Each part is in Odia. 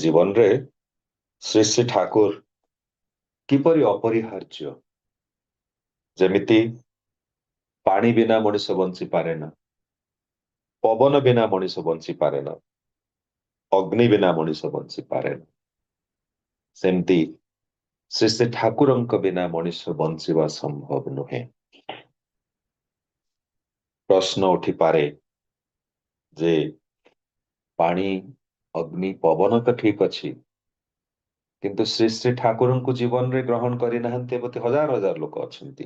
जीवन रे श्री श्री ठाकुर किपरि अपरिहार्य जेमिति पानी बिना मनुष्य बंची पारे ना, पवन बिना मनुष्य बंची पारे ना, अग्नि बिना मनुष्य बंची पारे ना, सेमती श्री श्री ठाकुरंक बिना मनुष्य बंचिबा संभव नुहे। प्रश्न उठी पारे जे पानी अग्नि पवन तो ठीक अच्छी, किंतु श्री श्री ठाकुरंकु जीवन रे ग्रहण करि नाहंते बोते हजार हजार लोक अछंती,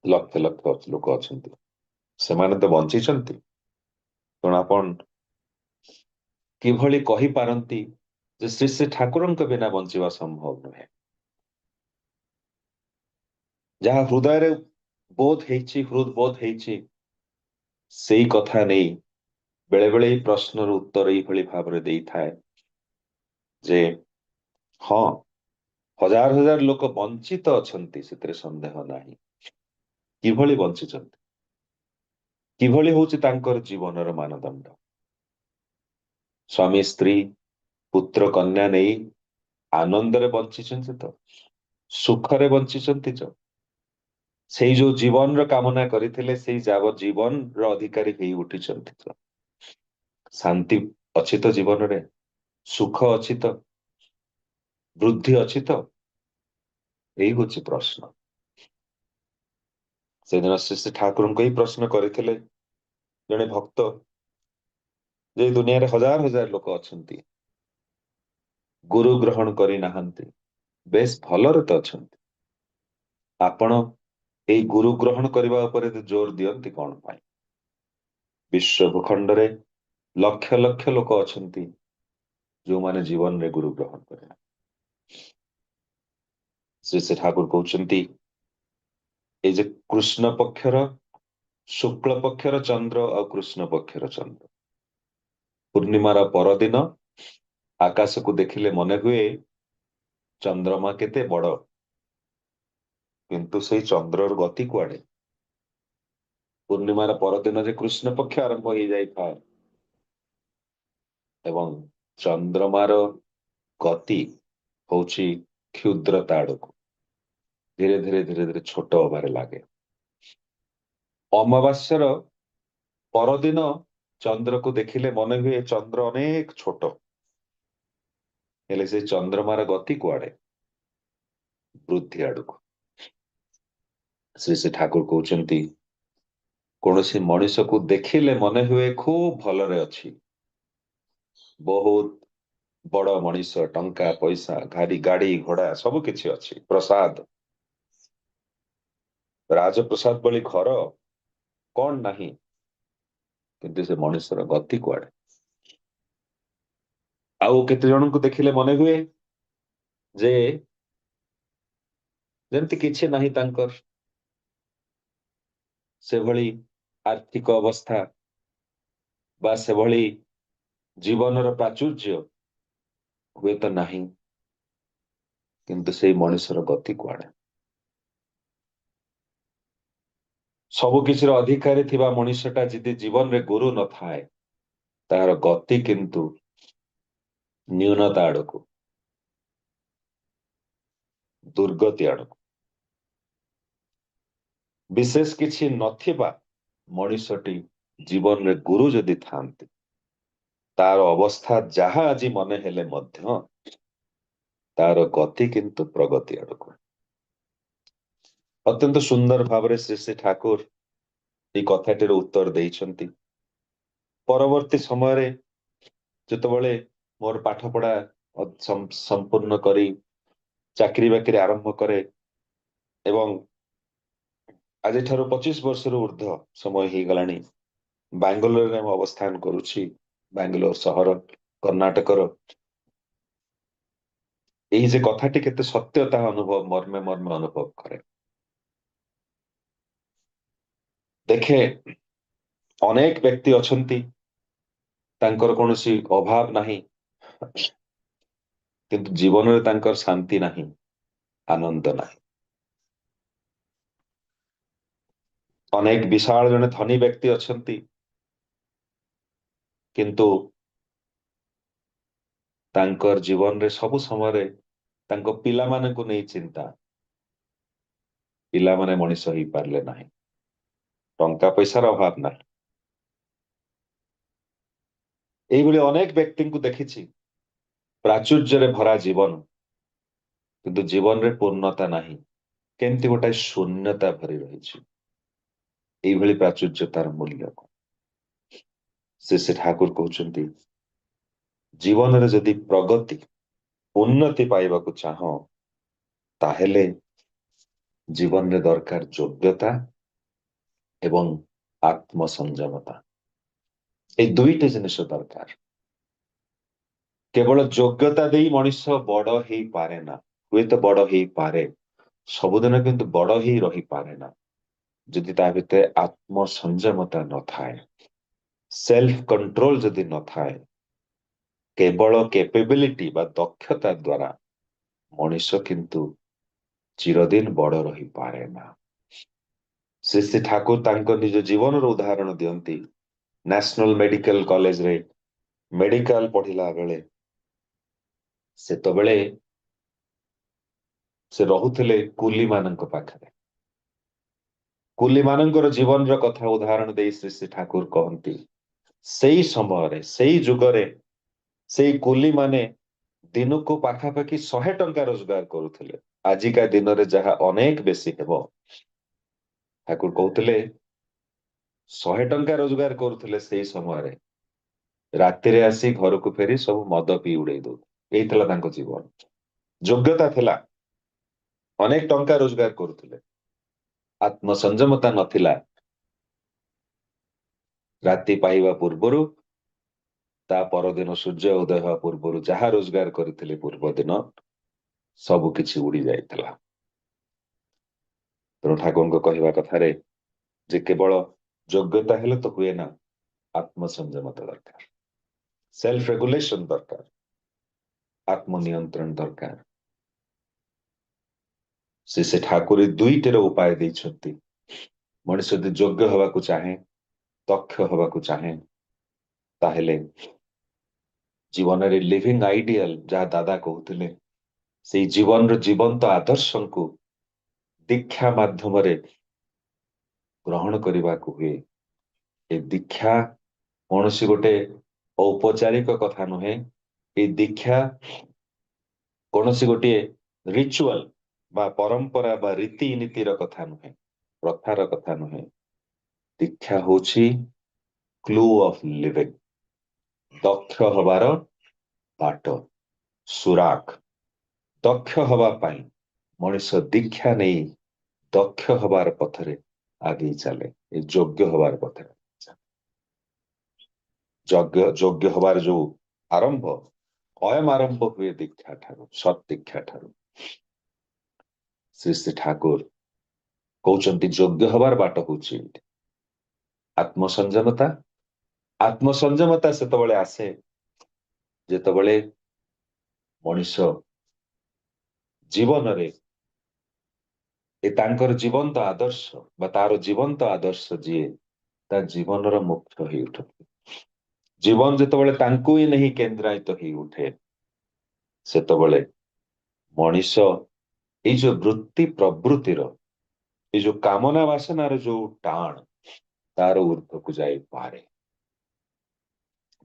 लक्ष लक्ष लोक अछंती। सेमाने तो बंचिछंती, तेणु आपण किभଳି कहि पारंती जे श्री श्री ठाकुरंक बिना बंचिबा संभव नुहे। जहाँ हृदय रे बोध हेछि, हृद बोध हेछि, सेई कथा नहीं बेले बेले प्रश्नर उत्तर यही भाव में देई थाए जे हाँ, हजार हजार लोक वंचित अछंती, सेतरे संदेह नाही। किभଳି बंचिचंती, किभଳି होछि तांकर जीवनर मानदंड। स्वामी स्त्री पुत्र कन्या नहीं आनंदरे बंचिचंती तो, सुखरे बंचिचंती जो, सेई जो जीवन र कामना करिथिले सेई जाव जीवन र अधिकारी हेई उठिचंती तो। शांति अछि तो जीवन रे, सुख अछि तो, वृद्धि अछि तो, यही होछि प्रश्न। से दिन श्री श्री ठाकुर को ही प्रश्न करथिले जने भक्त, जे दुनिया रे हजार हजार लोक अछंती, गुरु ग्रहण करि नाहंती, बेस भलरे तो अछंती, आपण एई गुरु ग्रहण करबा उपरे जोर दियंती कोन पाई? विश्व भूखंड रे लक्ष लक्ष लोक अछंती जो माने जीवन रे गुरु ग्रहण करे। श्री श्री ठाकुर कहउचंती ए जे कृष्ण पक्षर शुक्ल पक्षर चंद्र और कृष्ण पक्षर चंद्र, पूर्णिमार परदिन आकाश को देखिले मने हुए चंद्रमा केते बड़, किंतु से चंद्रर गति कुआडे? पूर्णिमार परदिन जे कृष्ण पक्ष आरंभ हो जाए एवं चंद्रमार गति होची क्षुद्रता आड़क, धीरे धीरे धीरे धीरे छोट हबार लगे। अमावास्यर परदिन चंद्र को देखिले मने हुए चंद्र अनेक छोट, हेले से चंद्रमार गति कुआडे? वृद्धि आड़क। श्री श्री ठाकुर कहउचंती कौनसी मनुष्य को देखिले मने हुए खूब भलरे अच्छी, बहुत बड़ मनुष्य, टंका पैसा गाड़ी गाड़ी घोड़ा सब किछि अच्छी, प्रसाद राजप्रसाद बली घर कौन नहीं, किंतु से मनुष्यर गति कुआडे? आउ केते जन को देखिले मने हुए जे जेमति किछि नहीं तांकर, से भली आर्थिक अवस्था बा से भली जीवनर प्राचुर्य हुए तो नहीं, किंतु से मनुष्यर गति कुआडे? सबु किछिर अधिकारी थिबा मनुष्यटा जदि जीवन रे गुरु न थाए, तार गति किंतु न्यूनता आड़क, दुर्गति आड़क। विशेष किछि नथिबा मनुष्यटी जीवन रे गुरु जदि थांती, तार अवस्था जहा आज मने हेले मध्य तार गति किंतु प्रगति आड़क। अत्यंत सुंदर भाव श्री श्री ठाकुर ये कथाटीर उत्तर देइछंती। परवर्ती समय जितेबाला मोर पाठ पढ़ा संपूर्ण करी चाकरी बाकरी आरंभ करे एवं आज 25 वर्ष ऊर्ध्व समय ही गलानी बांगलोर में अवस्थान करुछि। बांगलोर सहर कर्णाटकर यही जे कथाटी केते सत्यता अनुभव मर्मे मर्मे अनुभव करे। देखे अनेक व्यक्ति अछंती तांकर कोनोसी अभाव नहीं, किंतु जीवन में तांकर शांति नहीं, आनंद नहीं। अनेक विशाल जने धनी व्यक्ति अछंती, किंतु तांकर जीवन रे सब समय तांको पिला माने को नहीं चिंता पिला माने मनीष ही पारले नाही टंका पैसार अभाव ना एइभली अनेक व्यक्ति को देखिछि प्राचुर्य रे भरा जीवन किंतु जीवन रे पूर्णता नाही केमती गोटाए शून्यता भरी रही एइभली प्राचुर्यतार मूल्य को से ठाकुर कहउछन्ति जीवन रे जदि प्रगति उन्नति पाइबा को चाहो ताहेले जीवन रे दरकार योग्यता एवं आत्मसंयमता ए दुईटे जिनिस दरकार केवल योग्यता देई मनीष बड़ ही पारे ना हुए तो बड़ ही पारे सबुदिन किंतु बड़ ही रही पारे ना जदि ता भितर आत्मसंयमता न थाए सेल्फ कंट्रोल जदि न थाए केवल कैपेबिलिटी बा दक्षता द्वारा मनीष किंतु चिरदिन बड़ रही पारे ना श्री ठाकुर तांको निज जीवन रो उदाहरण दियंती नेशनल मेडिकल कॉलेज रे मेडिकल पढ़िला बेले से तो बेले से रहुथिले कुली मानक पाखरे कुली मानकर जीवन रो कथा उदाहरण दे श्री ठाकुर कहंती सेई समय रे सेई जुगरे सेई कुली माने दिन को पाखापाखि 100 टंका रोजगार करुथिले आजिका दिन रे जहा अनेक बेसी हेबो ठाकुर कहउथिले 100 टंका रोजगार करुथिले सेई समय रे राति रे आसी घर को फेरी सब मद पी उड़े दो एई थला तांको जीवन योग्यता थिला अनेक टंका रोजगार करुथिले आत्मसंयमता नथिला राति पाइबा पूर्वरु ता परदिन सूर्य उदय होवा पूर्वरु जहा रोजगार करथिले पूर्व दिन सब किछि उड़ी जाइतला तेणु ठाकुर कहवा कथारे जे केवल योग्यता हेले तो हुए ना आत्मसंयमता दरकार सेल्फ रेगुलेशन दरकार आत्मनियंत्रण दरकार से ठाकुर दुईटर उपाय देइछन्ति मनुष्य यदि योग्य हवा को चाहे दक्ष हवा को चाहे ताहेले जीवन रे लिविंग आइडियल जहा दादा कहउथिले से जीवन रो जीवंत आदर्श को दीक्षा माध्यम रे ग्रहण करने को हुए ए दीक्षा कौन सी गोटे औपचारिक कथा नुहे ए दीक्षा कौन सी गोटे रिचुअल बा परंपरा बा रीति नीतिर कथा नुहे प्रथार कथा नुहे दीक्षा होची क्लू ऑफ लिविंग दक्ष हबार बाट सुराख दक्ष हवा पाई मनुष्य दीक्षा नहीं दक्ष हबार पथरे आगे चले योग्य हबार पथरे योग्य हबार जो आरंभ अयम आरंभ हुए दीक्षा ठारू सत दीक्षा ठारू श्री ठाकुर कहउचंती योग्य हबार बाट होची आत्मसंयमता आत्मसंयमता सेतबेले आसे जेतबेले मनुष्य जीवन रे ए तांकर जीवंत आदर्श बा तार जीवंत आदर्श जीए ता जीवन रो मुख्य ही उठते जीवन जेतबेले तांको ही नहीं केंद्रायित ही उठे सेतबेले मनुष्य ए जो वृत्ति प्रवृत्तिर ए जो कामना वासनार जो टाण तार ऊर्ध्व को जाई पारे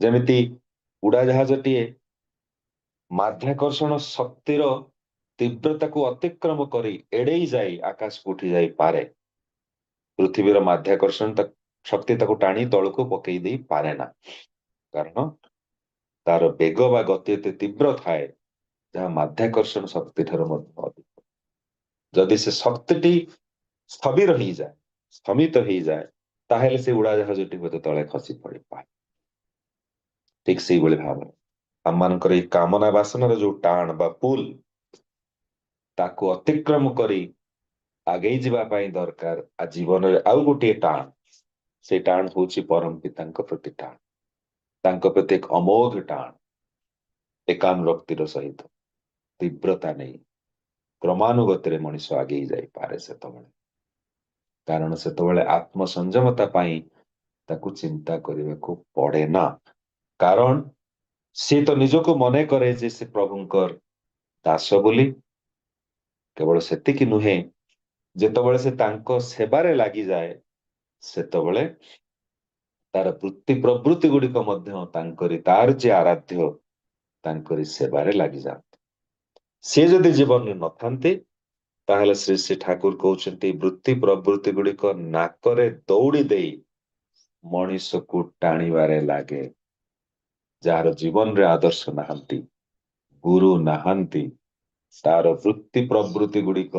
जेमिति उड़ाजाहाजटीए माध्याकर्षण शक्तिर तीव्रता को अतिक्रम करी एड़े जाई आकाश को उठी जाई पारे पृथ्वीर माध्याकर्षण शक्ति ताको टाणी तल को पकई दे पारे ना कारण तार बेग बा गति एते तीव्र थाए जहाँ माध्याकर्षण शक्ति ठार अधिक जदि से शक्ति स्थविर ही जाए स्थमित ही जाए ताहेले से उड़ाजाहाजटी हुए तले खसी पड़ी पाए ठीक से भाव आम मानकर कामना वासनार जो टाण बा पुल ताको अतिक्रम करी आगे जीवा पाई दरकार आ जीवन रे आउ गोटे टाण से टाण होची परम पितांक प्रति टाण तांक प्रति एक अमोघ टाण एकानुरक्तिर सहित तीव्रता नहीं क्रमानुगत मनुष्य आगे जाई पारे सेतबेले कारण सेतबेले आत्मसंयमता पाई ताकू चिंता करने को पड़े ना कारण सी तो निजको मने करे जे से प्रभुंकर दास बोली। केवल सेतिकी नुहे, जेतबेले से तांको सेबारे लागि जाए सेतबेले तार वृत्ति प्रवृत्ति गुड़िक मध्य तांकरी तार जे आराध्य तांकरी सेबारे लागि जाते। से जदि जीवन में नथांती ताहले श्री श्री ठाकुर कहउछंती वृत्ति प्रवृत्ति गुड़िक नाकरे दौड़ी देई मनीष को टाणीबारे लागे। जार जीवन रे आदर्श नहांती, गुरु नहांती, तार वृत्ति प्रवृत्ति गुड़िक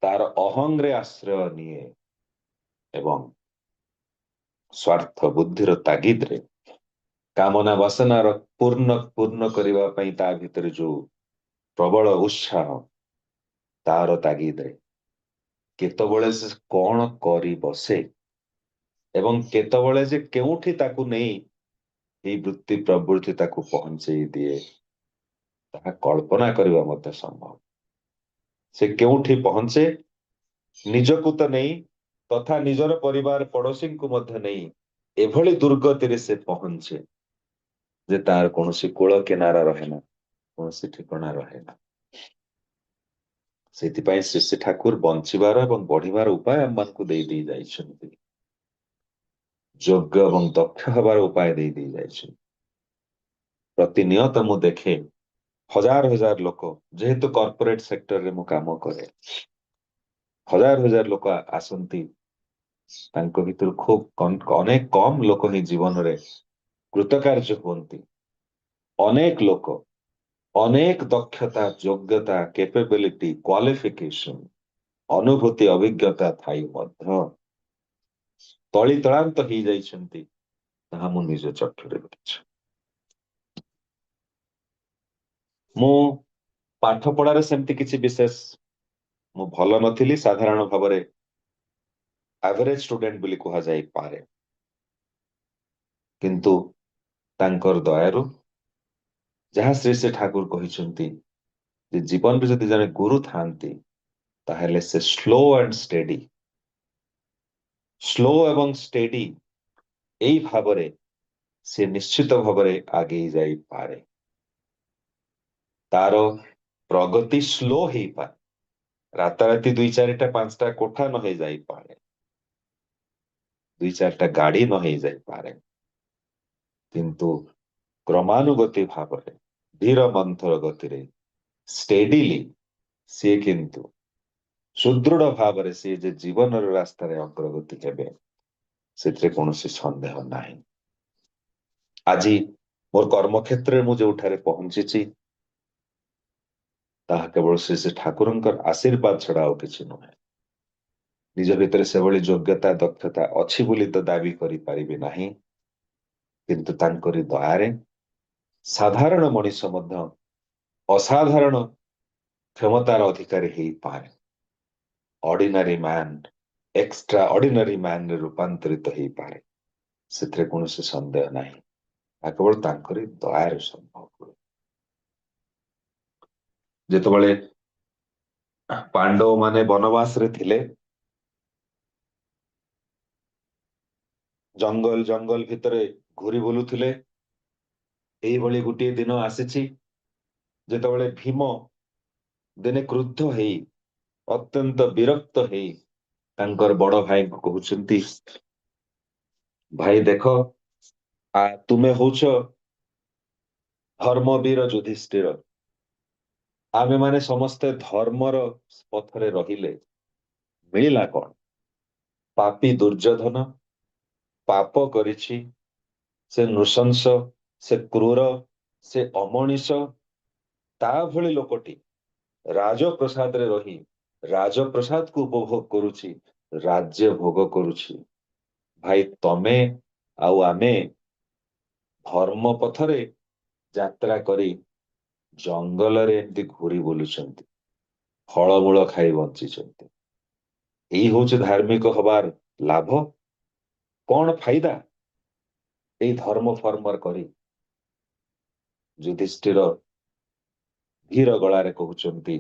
तार अहंग रे आश्रय निये एवं स्वार्थ बुद्धिर तागिद रे कामना वासना पूर्ण पूर्ण करबा पई ता भितर जो प्रबल उत्साह तार तागिद रे केतबेले से कौन करी बसे एवं केतबेले जे केउठी ताकू नहीं ये वृत्ति प्रवृत्ति ताकू पहुंचे दिए ताहा कल्पना करबा मध्य संभव। से केउठी पहुंचे निजकू तो नहीं तथा निजर परिवार पड़ोसी को मध्य नहीं एभली दुर्गति रे से पहुंचे जे तार कौनसी कूल किनारा रहे ना, कौनसी ठिकाना रहे ना। सेतिपाई श्री श्री ठाकुर बंचिबार एवं बढ़िबार उपाय हमको दे दी जाइछन्ति, योग्य एवं दक्ष हबार उपाय दे दी जाइछन्ति। प्रतिनियत मु देखे हजार हजार लोक जेहेतु कॉर्पोरेट सेक्टर रे मु काम करे, हजार हजार लोक आसंती तांको भितर खूब अनेक कम लोक ही जीवन रे कृतकार्य होती। अनेक लोक अनेक दक्षता योग्यता कैपेबिलिटी क्वालिफिकेशन अनुभूति अभिज्ञता थाई मध्य तली तलांत ही जाइछन्ति ताहा मु निज चक्षुरे देखिछि। मु पाठ पढ़ारे सेमती किछि विशेष मु भल नथिली, साधारण भावरे एवरेज स्टूडेंट बोली कहा जाई पारे, किंतु तांकर दयारु जहाँ श्री श्री ठाकुर कहिछन्ति जे जीवन रे जदि जने गुरु थांती ताहेले से स्लो एवं स्टेडी एई भावरे से निश्चित भावरे आगे जाई पारे। तारो प्रगति स्लो ही पारे, राताराती दुई चारिटा पांचटा कोठा न हो जाई पारे, दुई चारिटा गाड़ी न हो जाई पारे, किंतु क्रमानुगति भावरे धीर मंथर गति रे स्टेडीली सी किंतु सुदृढ़ भावरे सी जे जीवन रास्ता रे अग्रगति हेबे सेतरे कोनोसी संदेह नाही। आजी मोर कर्म क्षेत्र मु जोठारे पहुंची ताहा केवल श्री श्री ठाकुरंकर आशीर्वाद छड़ा और किछि नुहे। निज भितर से भली योग्यता दक्षता अछि बोली तो दाबी करि परिबे नाही, किंतु तांकरी दयारे साधारण मनुष्य मध्य असाधारण क्षमतार अधिकारी हेई पारे। Ordinary man extra ordinary man रे रूपांतरित हेई पारे, सेतरे कोनोसी संदेह नाही। केवल तांकरी दयारे संभव हुए। जेतबेले पांडव माने वनवास रे थिले, जंगल जंगल भितरे घुरी बुलुथिले, एई भली गुटी दिन आसीछि जेतबेले भीम दिने क्रुद्ध हेई अत्यंत विरक्त हेई तांकर बड़ भाई को कहउछन्ति भाई देखो तुमे होउछ धर्मवीर युधिष्ठिर, आमे माने समस्ते धर्मर पथरे रहिले मिलिला कौन? पापी दुर्योधन पाप करिछि, से नृशंस से क्रूर से अमनिष ता भली लोकटी राजप्रसाद रे रही राजप्रसाद को उपभोग करुछि, राज्य भोग करुछि। भाई तमे आउ आमे धर्म पथरे यात्रा करी जंगल रे एमती घुरी बुलुछन्ति, फलमूल खाई बंचिछन्ति। एई होउछ धार्मिक हबार लाभ, कौन फायदा एई धर्म फर्मर करी? युधिष्ठिर धीर गलारे कहउछन्ति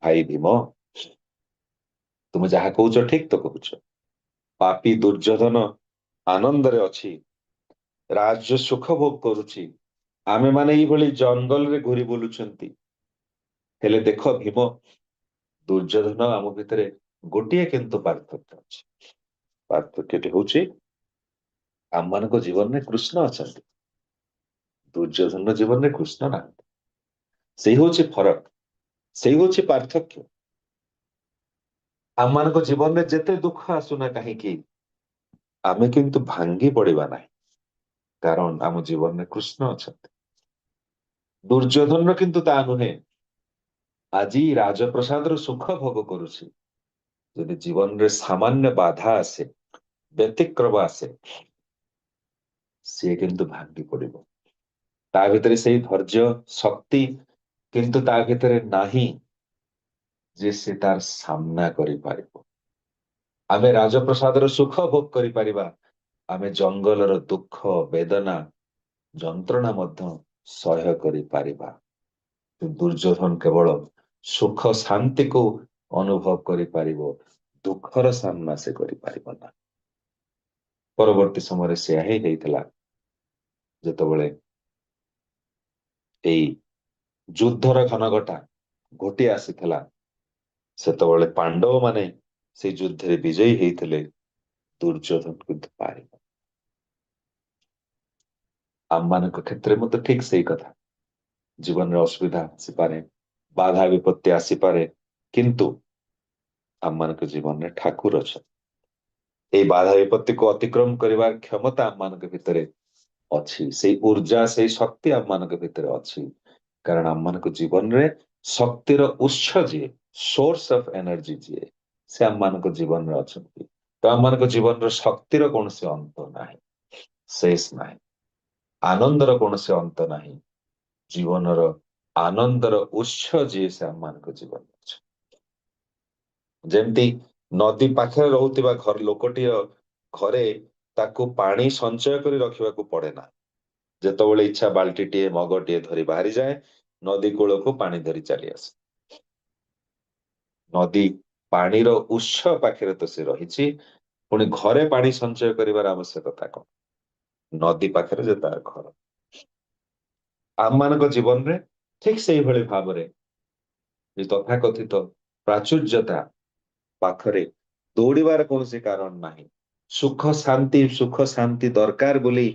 भाई भीम तुम जहा कहउछ ठीक तो कहउछ। पापी दुर्योधन आनंद रे अछि, राज्य सुख भोग करुछि, आमे माने ଏଇଭଳି ଜଙ୍ଗଲରେ ଘୁରି ବୁଲୁଛନ୍ତି। ହେଲେ ଦେଖ ଭୀମ, ଦୁର୍ଯ୍ୟୋଧନ ଆମ ଭିତରେ ଗୋଟିଏ କିନ୍ତୁ ପାର୍ଥକ୍ୟ ଅଛି। ପାର୍ଥକ୍ୟଟି ହଉଛି ଆମମାନଙ୍କ ଜୀବନରେ କୃଷ୍ଣ ଅଛନ୍ତି, ଦୁର୍ଯ୍ୟୋଧନ ଜୀବନରେ କୃଷ୍ଣ ନାହାନ୍ତି। ସେଇ ହଉଛି ଫରକ, ସେଇ ହଉଛି ପାର୍ଥକ୍ୟ। ଆମମାନଙ୍କ ଜୀବନରେ ଯେତେ ଦୁଃଖ ଆସୁନା କାହିଁକି, ଆମେ କିନ୍ତୁ ଭାଙ୍ଗି ପଡିବା ନାହିଁ, କାରଣ ଆମ ଜୀବନରେ କୃଷ୍ଣ ଅଛନ୍ତି। ଦୁର୍ଯ୍ୟୋଧନର କିନ୍ତୁ ତା ନୁହେଁ। ଆଜି ରାଜପ୍ରସାଦର ସୁଖ ଭୋଗ କରୁଛି, ଯଦି ଜୀବନରେ ସାମାନ୍ୟ ବାଧା ଆସେ, ବ୍ୟତିକ୍ରମ ଆସେ, ସିଏ କିନ୍ତୁ ଭାଙ୍ଗି ପଡିବ। ତା ଭିତରେ ସେଇ ଧୈର୍ଯ୍ୟ ଶକ୍ତି କିନ୍ତୁ ତା ଭିତରେ ନାହିଁ ଯେ ସେ ତାର ସାମ୍ନା କରିପାରିବ। ଆମେ ରାଜପ୍ରସାଦର ସୁଖ ଭୋଗ କରିପାରିବା, ଆମେ ଜଙ୍ଗଲର ଦୁଃଖ ବେଦନା ଯନ୍ତ୍ରଣା ମଧ୍ୟ ସହ୍ୟ କରିପାରିବା। ଦୁର୍ଯ୍ୟୋଧନ କେବଳ ସୁଖ ଶାନ୍ତିକୁ ଅନୁଭବ କରିପାରିବ, ଦୁଃଖର ସାମ୍ନା ସେ କରିପାରିବ ନା। ପରବର୍ତ୍ତୀ ସମୟରେ ସେୟା ହିଁ ହେଇଥିଲା, ଯେତେବେଳେ ଏଇ ଯୁଦ୍ଧର ଘନଘଟା ଘୋଟି ଆସିଥିଲା, ସେତେବେଳେ ପାଣ୍ଡବ ମାନେ ସେଇ ଯୁଦ୍ଧରେ ବିଜୟୀ ହେଇଥିଲେ, ଦୁର୍ଯ୍ୟୋଧନ କିନ୍ତୁ ପାରିବ। ଆମମାନଙ୍କ କ୍ଷେତ୍ରରେ ମଧ୍ୟ ଠିକ ସେଇ କଥା। ଜୀବନରେ ଅସୁବିଧା ଆସିପାରେ, ବାଧା ବିପତ୍ତି ଆସିପାରେ, କିନ୍ତୁ ଆମମାନଙ୍କ ଜୀବନରେ ଠାକୁର ଅଛନ୍ତି। ଏଇ ବାଧା ବିପତ୍ତିକୁ ଅତିକ୍ରମ କରିବାର କ୍ଷମତା ଆମମାନଙ୍କ ଭିତରେ ଅଛି, ସେଇ ଊର୍ଜା ସେଇ ଶକ୍ତି ଆମମାନଙ୍କ ଭିତରେ ଅଛି, କାରଣ ଆମମାନଙ୍କ ଜୀବନରେ ଶକ୍ତିର ଉତ୍ସ ଯିଏ, ସୋର୍ସ ଅଫ ଏନର୍ଜି ଯିଏ, ସେ ଆମମାନଙ୍କ ଜୀବନରେ ଅଛନ୍ତି। ତ ଆମମାନଙ୍କ ଜୀବନର ଶକ୍ତିର କୌଣସି ଅନ୍ତ ନାହିଁ, ଶେଷ ନାହିଁ। ଆନନ୍ଦର କୌଣସି ଅନ୍ତ ନାହିଁ, ଜୀବନର ଆନନ୍ଦର ଉତ୍ସ ଯିଏ, ସେ ଆମମାନଙ୍କ ଜୀବନରେ ଅଛି। ଯେମିତି ନଦୀ ପାଖରେ ରହୁଥିବା ଲୋକଟିର ଘରେ ତାକୁ ପାଣି ସଞ୍ଚୟ କରି ରଖିବାକୁ ପଡେ ନା। ଯେତେବେଳେ ଇଚ୍ଛା ବାଲ୍ଟିଟିଏ ମଗଟିଏ ଧରି ବାହାରିଯାଏ, ନଦୀ କୂଳକୁ ପାଣି ଧରି ଚାଲି ଆସେ। ନଦୀ ପାଣିର ଉତ୍ସ ପାଖରେ ତ ସେ ରହିଛି, ପୁଣି ଘରେ ପାଣି ସଞ୍ଚୟ କରିବାର ଆବଶ୍ୟକତା କଣ? ନଦୀ ପାଖରେ ଯେ ତାର ଘର। ଆମମାନଙ୍କ ଜୀବନରେ ଠିକ ସେଇଭଳି ଭାବରେ ଏ ତଥାକଥିତ ପ୍ରାଚୁର୍ଯ୍ୟତା ପାଖରେ ଦୌଡ଼ିବାର କୌଣସି କାରଣ ନାହିଁ। ସୁଖ ଶାନ୍ତି ଦରକାର ବୋଲି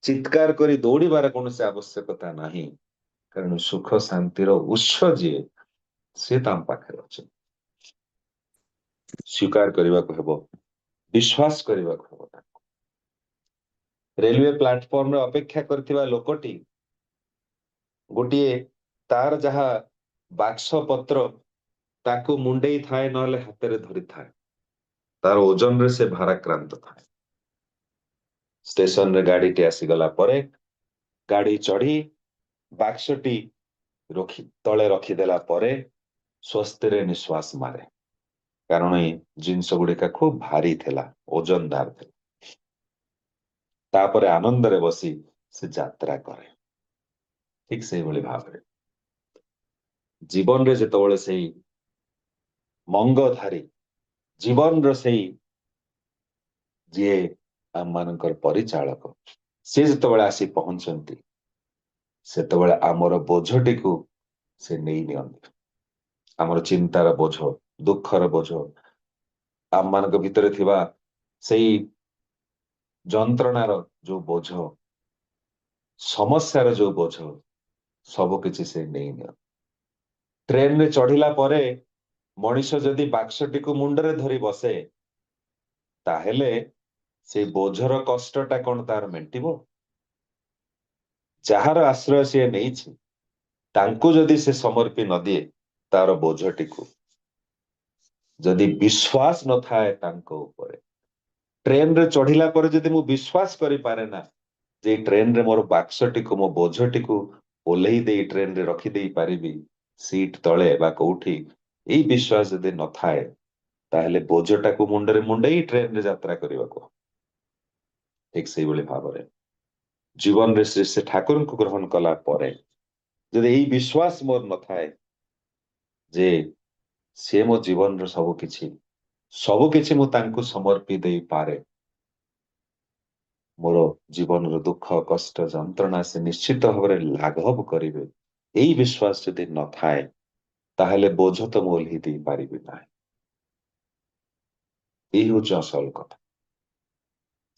ଚିତ୍କାର କରି ଦୌଡ଼ିବାର କୌଣସି ଆବଶ୍ୟକତା ନାହିଁ, କାରଣ ସୁଖ ଶାନ୍ତିର ଉତ୍ସ ଯିଏ, ସେ ତମ ପାଖରେ ଅଛି। ସ୍ୱୀକାର କରିବାକୁ ହେବ, ବିଶ୍ୱାସ କରିବାକୁ ହେବ ତାକୁ। ରେଲୱେ ପ୍ଲାଟଫର୍ମରେ ଅପେକ୍ଷା କରିଥିବା ଲୋକଟି ଗୋଟିଏ ତାର ଯାହା ବାକ୍ସ ପତ୍ର ତାକୁ ମୁଣ୍ଡେଇ ଥାଏ, ନହେଲେ ହାତରେ ଧରିଥାଏ, ତାର ଓଜନରେ ସେ ଭାରାକ୍ରାନ୍ତ ଥାଏ। ଷ୍ଟେସନରେ ଗାଡିଟି ଆସିଗଲା ପରେ ଗାଡି ଚଢି ବାକ୍ସଟି ତଳେ ରଖିଦେଲା ପରେ ସ୍ୱସ୍ତିରେ ନିଶ୍ୱାସ ମାରେ, କାରଣ ଏଇ ଜିନିଷ ଗୁଡିକ ଖୁବ ଭାରି ଥିଲା, ଓଜନଦାର ଥିଲା। ତାପରେ ଆନନ୍ଦରେ ବସି ସେ ଯାତ୍ରା କରେ। ଠିକ ସେଇଭଳି ଭାବରେ ଜୀବନରେ ଯେତେବେଳେ ସେଇ ମଙ୍ଗଧାରୀ, ଜୀବନର ସେଇ ଯିଏ ଆମମାନଙ୍କର ପରିଚାଳକ, ସେ ଯେତେବେଳେ ଆସି ପହଞ୍ଚନ୍ତି, ସେତେବେଳେ ଆମର ବୋଝଟିକୁ ସେ ନେଇ ନିଅନ୍ତି। ଆମର ଚିନ୍ତାର ବୋଝ, ଦୁଃଖର ବୋଝ, ଆମମାନଙ୍କ ଭିତରେ ଥିବା ସେଇ ଯନ୍ତ୍ରଣାର ଯୋଉ ବୋଝ, ସମସ୍ୟାର ଯୋଉ ବୋଝ, ସବୁ କିଛି ସେ ନେଇ ନିଅନ୍ତି। ଟ୍ରେନରେ ଚଢିଲା ପରେ ମଣିଷ ଯଦି ବାକ୍ସଟିକୁ ମୁଣ୍ଡରେ ଧରି ବସେ, ତାହେଲେ ସେଇ ବୋଝର କଷ୍ଟଟା କଣ ତାର ମେଣ୍ଟିବ? ଯାହାର ଆଶ୍ରୟ ସିଏ ନେଇଛି, ତାଙ୍କୁ ଯଦି ସେ ସମର୍ପି ନଦିଏ ତାର ବୋଝଟିକୁ, ଯଦି ବିଶ୍ୱାସ ନଥାଏ ତାଙ୍କ ଉପରେ, ଟ୍ରେନରେ ଚଢିଲା ପରେ ଯଦି ମୁଁ ବିଶ୍ୱାସ କରିପାରେ ନା ଯେ ଟ୍ରେନରେ ମୋର ବାକ୍ସଟିକୁ, ମୋ ବୋଝଟିକୁ ଓହ୍ଲେଇ ଦେଇ ଟ୍ରେନରେ ରଖିଦେଇ ପାରିବି ସିଟ ତଳେ ବା କୋଉଠି, ଏଇ ବିଶ୍ୱାସ ଯଦି ନଥାଏ, ତାହେଲେ ବୋଝଟାକୁ ମୁଣ୍ଡରେ ମୁଣ୍ଡେଇ ଟ୍ରେନରେ ଯାତ୍ରା କରିବାକୁ। ଠିକ ସେଇଭଳି ଭାବରେ ଜୀବନରେ ସେ ଠାକୁରଙ୍କୁ ଗ୍ରହଣ କଲା ପରେ ଯଦି ଏଇ ବିଶ୍ୱାସ ମୋର ନଥାଏ ଯେ ସିଏ ମୋ ଜୀବନର ସବୁ କିଛି ମୁଁ ତାଙ୍କୁ ସମର୍ପି ଦେଇପାରେ, ମୋର ଜୀବନର ଦୁଃଖ କଷ୍ଟ ଯନ୍ତ୍ରଣା ସେ ନିଶ୍ଚିତ ଭାବରେ ଲାଘବ କରିବେ, ଏଇ ବିଶ୍ୱାସ ଯଦି ନଥାଏ ତାହେଲେ ବୋଝ ତ ମୁଁ ଓହ୍ଲେଇ ଦେଇପାରିବି ନାହିଁ। ଏଇ ହଉଛି ଅସଲ କଥା।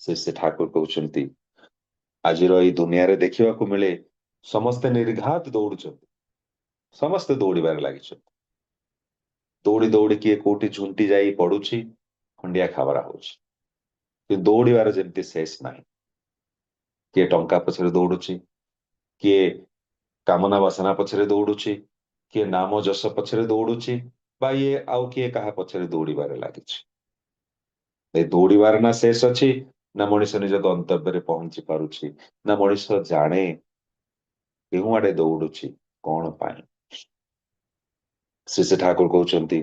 ସେ ଠାକୁର କହୁଛନ୍ତି ଆଜିର ଏଇ ଦୁନିଆରେ ଦେଖିବାକୁ ମିଳେ ସମସ୍ତେ ନିର୍ଘାତ ଦୌଡୁଛନ୍ତି, ସମସ୍ତେ ଦୌଡିବାରେ ଲାଗିଛନ୍ତି। ଦୌଡ଼ି ଦୌଡ଼ି କିଏ କୋଉଠି ଝୁଣ୍ଟି ଯାଇ ପଡୁଛି, ଖଣ୍ଡିଆ ଖାବରା ହଉଛି। କିନ୍ତୁ ଦୌଡିବାର ଯେମିତି ଶେଷ ନାହିଁ। କିଏ ଟଙ୍କା ପଛରେ ଦୌଡୁଛି, କିଏ କାମନା ବାସନା ପଛରେ ଦୌଡୁଛି, କିଏ ନାମ ଯଶ ପଛରେ ଦୌଡୁଛି, ବା ଇଏ ଆଉ କିଏ କାହା ପଛରେ ଦୌଡିବାରେ ଲାଗିଛି। ଏ ଦୌଡିବାର ନା ଶେଷ ଅଛି, ନା ମଣିଷ ନିଜ ଗନ୍ତବ୍ୟରେ ପହଞ୍ଚି ପାରୁଛି, ନା ମଣିଷ ଜାଣେ କେଉଁ ଆଡେ ଦୌଡୁଛି କଣ ପାଇଁ। ଶ୍ରୀ ଠାକୁର କହୁଛନ୍ତି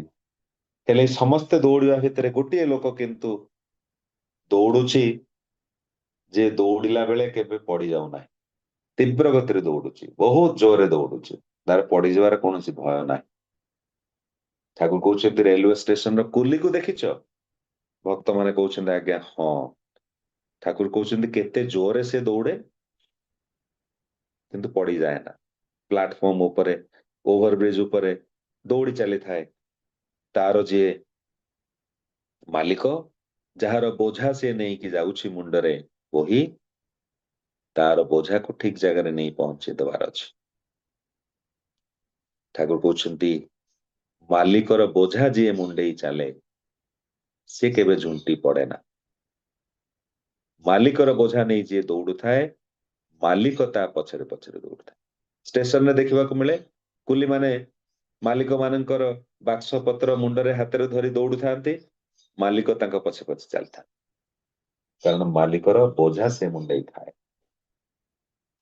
ହେଲେ ସମସ୍ତେ ଦୌଡିବା ଭିତରେ ଗୋଟିଏ ଲୋକ କିନ୍ତୁ ଦୌଡୁଛି, ଯେ ଦୌଡିଲା ବେଳେ କେବେ ପଡି ଯାଉନାହିଁ। ତୀବ୍ର ଗତିରେ ଦୌଡୁଛି, ବହୁତ ଜୋରରେ ଦୌଡୁଛି, ତାର ପଡିଯିବାର କୌଣସି ଭୟ ନାହିଁ। ଠାକୁର କହୁଛନ୍ତି ରେଲୱେ ଷ୍ଟେସନର କୁଲିକୁ ଦେଖିଛ? ଭକ୍ତମାନେ କହୁଛନ୍ତି ଆଜ୍ଞା ହଁ। ଠାକୁର କହୁଛନ୍ତି କେତେ ଜୋରରେ ସେ ଦୌଡେ କିନ୍ତୁ ପଡିଯାଏ ନା। ପ୍ଲାଟଫର୍ମ ଉପରେ, ଓଭରବ୍ରିଜ ଉପରେ ଦୌଡି ଚାଲିଥାଏ। ତାର ଯିଏ ମାଲିକ, ଯାହାର ବୋଝା ସିଏ ନେଇକି ଯାଉଛି ମୁଣ୍ଡରେ ବୋହି, ତାର ବୋଝାକୁ ଠିକ ଜାଗାରେ ନେଇ ପହଞ୍ଚେଇ ଦେବାର ଅଛି। ଠାକୁର କହୁଛନ୍ତି ମାଲିକର ବୋଝା ଯିଏ ମୁଣ୍ଡେଇ ଚାଲେ ସେ କେବେ ଝୁଣ୍ଟି ପଡେ ନା। ମାଲିକର ବୋଝା ନେଇ ଯିଏ ଦୌଡୁଥାଏ, ମାଲିକ ତା ପଛରେ ପଛରେ ଦୌଡୁଥାଏ। ଷ୍ଟେସନରେ ଦେଖିବାକୁ ମିଳେ କୁଲି ମାନେ ମାଲିକ ମାନଙ୍କର ବାକ୍ସ ପତ୍ର ମୁଣ୍ଡରେ ହାତରେ ଧରି ଦୌଡୁଥାନ୍ତି, ମାଲିକ ତାଙ୍କ ପଛେ ପଛେ ଚାଲିଥାଏ। କାରଣ ମାଲିକର ବୋଝା ସେ ମୁଣ୍ଡେଇ ଥାଏ।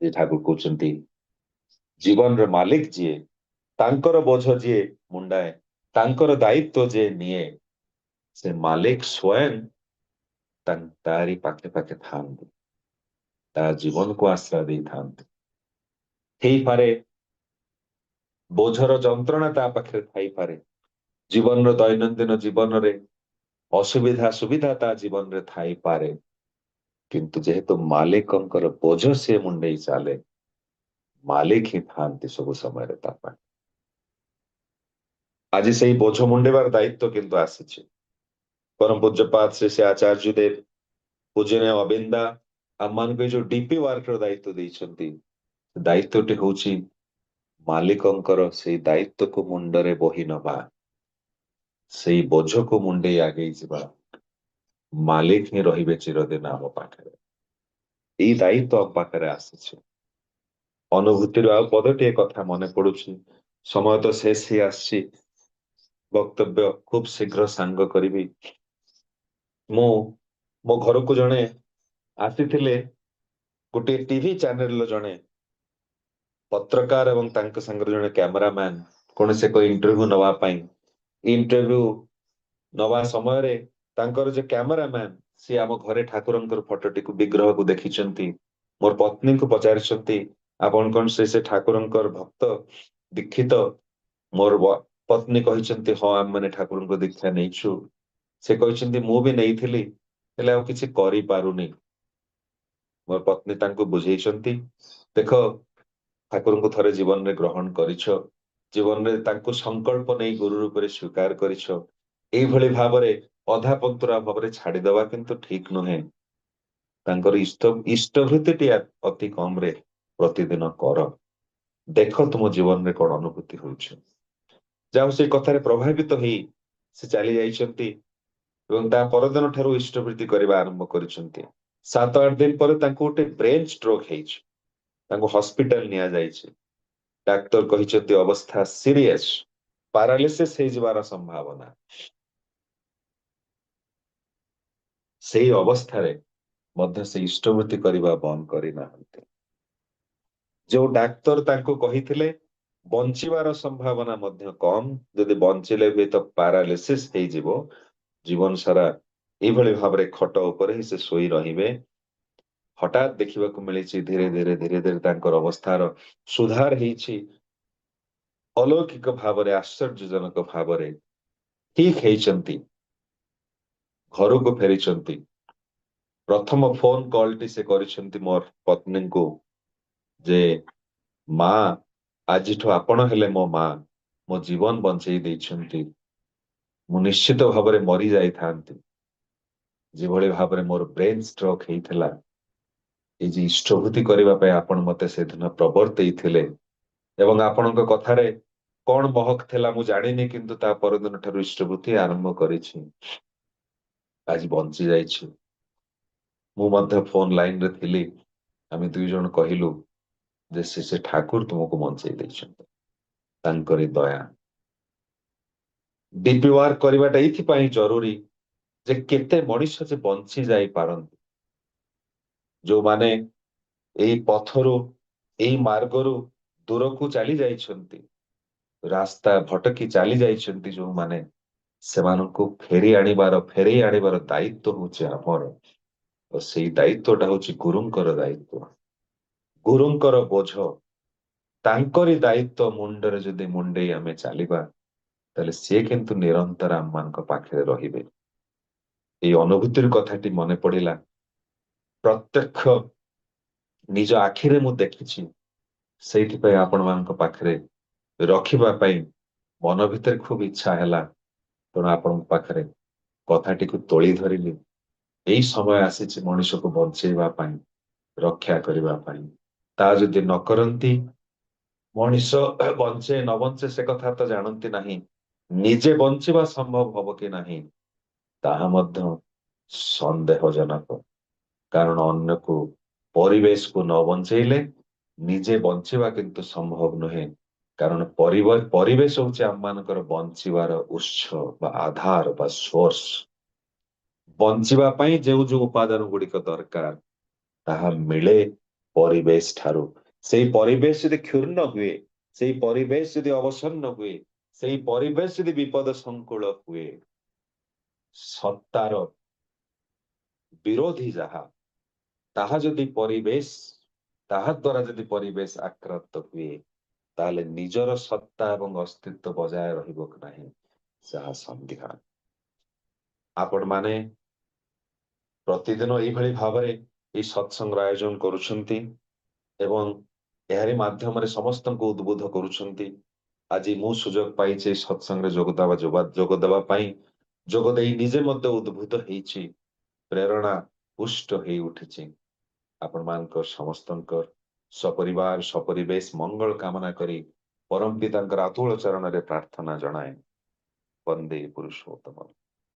ଯେ ଠାକୁର କହୁଛନ୍ତି ଜୀବନର ମାଲିକ ଯିଏ, ତାଙ୍କର ବୋଝ ଯିଏ ମୁଣ୍ଡାଏ, ତାଙ୍କର ଦାୟିତ୍ୱ ଯିଏ ନିଏ, ସେ ମାଲିକ ସ୍ୱୟଂ ତାରି ପାଖେ ପାଖେ ଥାନ୍ତି, ତା ଜୀବନକୁ ଆଶ୍ରୟ ଦେଇଥାନ୍ତି। ହେଇପାରେ ବୋଝର ଯନ୍ତ୍ରଣା ତା ପାଖରେ ଥାଇପାରେ, ଜୀବନର ଦୈନନ୍ଦିନ ଜୀବନରେ ଅସୁବିଧା ସୁବିଧା ତା ଜୀବନରେ ଥାଇପାରେ, କିନ୍ତୁ ଯେହେତୁ ମାଲିକଙ୍କର ବୋଝ ସେ ମୁଣ୍ଡେଇ ଚାଲେ, ମାଲିକ ହିଁ ଥାନ୍ତି ସବୁ ସମୟରେ ତା ପାଇଁ। ଆଜି ସେଇ ବୋଝ ମୁଣ୍ଡେଇବାର ଦାୟିତ୍ୱ କିନ୍ତୁ ଆସିଛି। ପରମ ପୂଜ୍ୟପାଦ ଶ୍ରୀ ଶ୍ରୀ ଆଚାର୍ଯ୍ୟ ଦେବ, ପୂଜନୀୟ ଅବିନ୍ଦା ଆମମାନଙ୍କୁ ଏଇ ଯୋଉ ଡିପି ୱାର୍କର ଦାୟିତ୍ୱ ଦେଇଛନ୍ତି, ଦାୟିତ୍ୱଟି ହଉଛି ମାଲିକଙ୍କର ସେଇ ଦାୟିତ୍ୱକୁ ମୁଣ୍ଡରେ ବୋହି ନବା, ସେଇ ବୋଝକୁ ମୁଣ୍ଡେଇ ଆଗେଇ ଯିବା। ମାଲିକ ହିଁ ରହିବେ ଚିରଦିନ ଆମ ପାଖରେ। ଏଇ ଦାୟିତ୍ୱ ଆମ ପାଖରେ ଆସିଛି। ଅନୁଭୂତିରୁ ଆଉ ପଦଟିଏ କଥା ମନେ ପଡୁଛି। ସମୟ ତ ଶେଷ ହେଇ ଆସିଛି, ବକ୍ତବ୍ୟ ଖୁବ ଶୀଘ୍ର ସାଙ୍ଗ କରିବି। ମୁଁ ମୋ ଘରକୁ ଜଣେ ଆସିଥିଲେ, ଗୋଟିଏ ଟିଭି ଚ୍ୟାନେଲର ଜଣେ ପତ୍ରକାର ଏବଂ ତାଙ୍କ ସାଙ୍ଗରେ ଜଣେ କ୍ୟାମେରାମ୍ୟାନ କୌଣସି ଏକ ଇଣ୍ଟରଭ୍ୟୁ ନବା ପାଇଁ। ଇଣ୍ଟରଭ୍ୟୁ ନବା ସମୟରେ ତାଙ୍କର ଯେ କ୍ୟାମେରାମ୍ୟାନ, ସିଏ ଆମ ଘରେ ଠାକୁରଙ୍କର ଫଟୋଟିକୁ ବିଗ୍ରହକୁ ଦେଖିଛନ୍ତି। ମୋର ପତ୍ନୀଙ୍କୁ ପଚାରିଛନ୍ତି ଆପଣ କଣ ସେ ଠାକୁରଙ୍କର ଭକ୍ତ ଦୀକ୍ଷିତ? ମୋର ପତ୍ନୀ କହିଛନ୍ତି ହଁ ଆମେ ମାନେ ଠାକୁରଙ୍କ ଦୀକ୍ଷା ନେଇଛୁ। ସେ କହିଛନ୍ତି ମୁଁ ବି ନେଇଥିଲି, ହେଲେ ଆଉ କିଛି କରିପାରୁନି। ମୋର ପତ୍ନୀ ତାଙ୍କୁ ବୁଝେଇଛନ୍ତି ଦେଖ ଠାକୁରଙ୍କୁ ଥରେ ଜୀବନରେ ଗ୍ରହଣ କରିଛ, ଜୀବନରେ ତାଙ୍କୁ ସଂକଳ୍ପ ନେଇ ଗୁରୁ ରୂପରେ ସ୍ୱୀକାର କରିଛ, ଏଇଭଳି ଭାବରେ ଅଧା ପନ୍ତୁରା ଭାବରେ ଛାଡିଦବା କିନ୍ତୁ ଠିକ ନୁହେଁ। ତାଙ୍କର ଇଷ୍ଟଭୃତିଟି ଅତି କମରେ ପ୍ରତିଦିନ କର, ଦେଖ ତୁମ ଜୀବନରେ କଣ ଅନୁଭୂତି ହଉଛି। ଯାହା ସେଇ କଥାରେ ପ୍ରଭାବିତ ହେଇ ସେ ଚାଲି ଯାଇଛନ୍ତି ଏବଂ ତା ପରଦିନ ଠାରୁ ଇଷ୍ଟବୃତ୍ତି କରିବା ଆରମ୍ଭ କରିଛନ୍ତି। 7-8 ଦିନ ପରେ ତାଙ୍କୁ ଗୋଟେ ବ୍ରେନ ଷ୍ଟ୍ରୋକ ହେଇଛି, ତାଙ୍କୁ ହସ୍ପିଟାଲ ନିଆଯାଇଛି। ଡାକ୍ତର କହିଛନ୍ତି ଅବସ୍ଥା ସିରିୟସ, ପାରାଲିସିସ୍ ହେଇଯିବାର ସମ୍ଭାବନା। ସେଇ ଅବସ୍ଥାରେ ମଧ୍ୟ ସେ ଇଷ୍ଟବୃତ୍ତି କରିବା ବନ୍ଦ କରିନାହାନ୍ତି। ଯୋଉ ଡାକ୍ତର ତାଙ୍କୁ କହିଥିଲେ ବଞ୍ଚିବାର ସମ୍ଭାବନା ମଧ୍ୟ କମ, ଯଦି ବଞ୍ଚିଲେ ବି ତ ପାରାଲିସିସ୍ ହେଇଯିବ, ଜୀବନ ସାରା ଏଇଭଳି ଭାବରେ ଖଟ ଉପରେ ହିଁ ସେ ଶୋଇ ରହିବେ। ହଠାତ୍ ଦେଖିବାକୁ ମିଳିଛି ଧୀରେ ଧୀରେ ଧୀରେ ଧୀରେ ତାଙ୍କର ଅବସ୍ଥାର ସୁଧାର ହେଇଛି। ଅଲୌକିକ ଭାବରେ, ଆଶ୍ଚର୍ଯ୍ୟଜନକ ଭାବରେ ଠିକ ହେଇଛନ୍ତି, ଘରକୁ ଫେରିଛନ୍ତି। प्रथम फोन कॉल टी से करिसेंती मोर पत्नी को जे माँ आज आपण हेले मो माँ मो जीवन बंचई देइछंती मु निश्चित भाବରେ मरी जाइथांती जेभଳି ଭାବରେ ମୋର ବ୍ରେନ୍ ଷ୍ଟ୍ରୋକ୍ ହେଇଥିଲା ଏଇ ଯେ ଇଷ୍ଟଭୂତି କରିବା ପାଇଁ ଆପଣ ମତେ ସେଦିନ ପ୍ରବର୍ତ୍ତେଇଥିଲେ ଏବଂ ଆପଣଙ୍କ କଥାରେ କଣ ମହକ ଥିଲା ମୁଁ ଜାଣିନି କିନ୍ତୁ ତା ପରଦିନ ଠାରୁ ଇଷ୍ଟଭୂତି ଆରମ୍ଭ କରିଛି ଆଜି ବଞ୍ଚି ଯାଇଛି ମୁଁ ମଧ୍ୟ ଫୋନ ଲାଇନରେ ଥିଲି ଆମେ ଦୁଇ ଜଣ କହିଲୁ ଯେ ସେ ଠାକୁର ତୁମକୁ ବଞ୍ଚେଇ ଦେଇଛନ୍ତି ତାଙ୍କରି ଦୟା ଡିପି ୱାର୍କ କରିବାଟା ଏଇଥିପାଇଁ ଜରୁରୀ ଯେ କେତେ ମଣିଷ ଯେ ବଞ୍ଚି ଯାଇପାରନ୍ତି ଯୋଉମାନେ ଏଇ ପଥରୁ ଏଇ ମାର୍ଗରୁ ଦୂରକୁ ଚାଲି ଯାଇଛନ୍ତି ରାସ୍ତା ଭଟକି ଚାଲି ଯାଇଛନ୍ତି ଯୋଉମାନେ ସେମାନଙ୍କୁ ଫେରେଇ ଆଣିବାର ଦାୟିତ୍ୱ ହଉଛି ଆମର ଆଉ ସେଇ ଦାୟିତ୍ୱଟା ହଉଛି ଗୁରୁଙ୍କର ଦାୟିତ୍ୱ ଗୁରୁଙ୍କର ବୋଝ ତାଙ୍କରି ଦାୟିତ୍ୱ ମୁଣ୍ଡରେ ଯଦି ମୁଣ୍ଡେଇ ଆମେ ଚାଲିବା ତାହେଲେ ସିଏ କିନ୍ତୁ ନିରନ୍ତର ଆମମାନଙ୍କ ପାଖରେ ରହିବେ ଏଇ ଅନୁଭୂତିର କଥାଟି ମନେ ପଡିଲା ପ୍ରତ୍ୟକ୍ଷ ନିଜ ଆଖିରେ ମୁଁ ଦେଖିଛି ସେଇଥିପାଇଁ ଆପଣମାନଙ୍କ ପାଖରେ ରଖିବା ପାଇଁ ମନ ଭିତରେ ଖୁବ ଇଚ୍ଛା ହେଲା ତେଣୁ ଆପଣଙ୍କ ପାଖରେ କଥାଟିକୁ ତୋଳି ଧରିଲି ଏଇ ସମୟ ଆସିଛି ମଣିଷକୁ ବଞ୍ଚେଇବା ପାଇଁ ରକ୍ଷା କରିବା ପାଇଁ ତା ଯଦି ନ କରନ୍ତି ମଣିଷ ବଞ୍ଚେ ନ ବଞ୍ଚେ ସେ କଥା ତ ଜାଣନ୍ତି ନାହିଁ ନିଜେ ବଞ୍ଚିବା ସମ୍ଭବ ହବ କି ନାହିଁ ତାହା ମଧ୍ୟ ସନ୍ଦେହଜନକ କାରଣ ଅନ୍ୟକୁ ପରିବେଶକୁ ନ ବଞ୍ଚେଇଲେ ନିଜେ ବଞ୍ଚିବା କିନ୍ତୁ ସମ୍ଭବ ନୁହେଁ କାରଣ ପରିବେଶ ହଉଛି ଆମମାନଙ୍କର ବଞ୍ଚିବାର ଉତ୍ସ ବା ଆଧାର ବା ସୋର୍ସ ବଞ୍ଚିବା ପାଇଁ ଯେଉଁ ଯୋଉ ଉପାଦାନ ଗୁଡିକ ଦରକାର ତାହା ମିଳେ ପରିବେଶ ଠାରୁ ସେଇ ପରିବେଶ ଯଦି କ୍ଷୁର୍ଣ୍ଣ ହୁଏ ସେଇ ପରିବେଶ ଯଦି ଅବସନ୍ନ ହୁଏ ସେଇ ପରିବେଶ ଯଦି ବିପଦ ସଂକୁଳ ହୁଏ ସତ୍ତାର ବିରୋଧୀ ଯାହା ତାହା ଯଦି ପରିବେଶ ତାହା ଦ୍ୱାରା ଯଦି ପରିବେଶ ଆକ୍ରାନ୍ତ ହୁଏ ତାହେଲେ ନିଜର ସତ୍ତା ଏବଂ ଅସ୍ତିତ୍ୱ ବଜାୟ ରହିବ କି ନାହିଁ ଯାହା ସନ୍ଦେହ ଆପଣମାନେ ପ୍ରତିଦିନ ଏଇଭଳି ଭାବରେ ଏଇ ସତ୍ସଙ୍ଗର ଆୟୋଜନ କରୁଛନ୍ତି ଏବଂ ଏହାରି ମାଧ୍ୟମରେ ସମସ୍ତଙ୍କୁ ଉଦ୍ବୁଦ୍ଧ କରୁଛନ୍ତି ଆଜି ମୁଁ ସୁଯୋଗ ପାଇଛି ସତ୍ସଙ୍ଗରେ ଯୋଗ ଦେବା ପାଇଁ ଯୋଗ ଦେଇ ନିଜେ ମଧ୍ୟ ଉଦ୍ବୁଦ୍ଧ ହେଇଛି ପ୍ରେରଣା ପୁଷ୍ଟ ହେଇ ଉଠିଛି ଆପଣମାନଙ୍କ ସମସ୍ତଙ୍କର ସପରିବାର ସପରିବେଶ ମଙ୍ଗଳ କାମନା କରି ପରମ ପିତାଙ୍କର ଆତୁଳ ଚରଣରେ ପ୍ରାର୍ଥନା ଜଣାଏ ବନ୍ଦେ ପୁରୁଷୋତ୍ତମ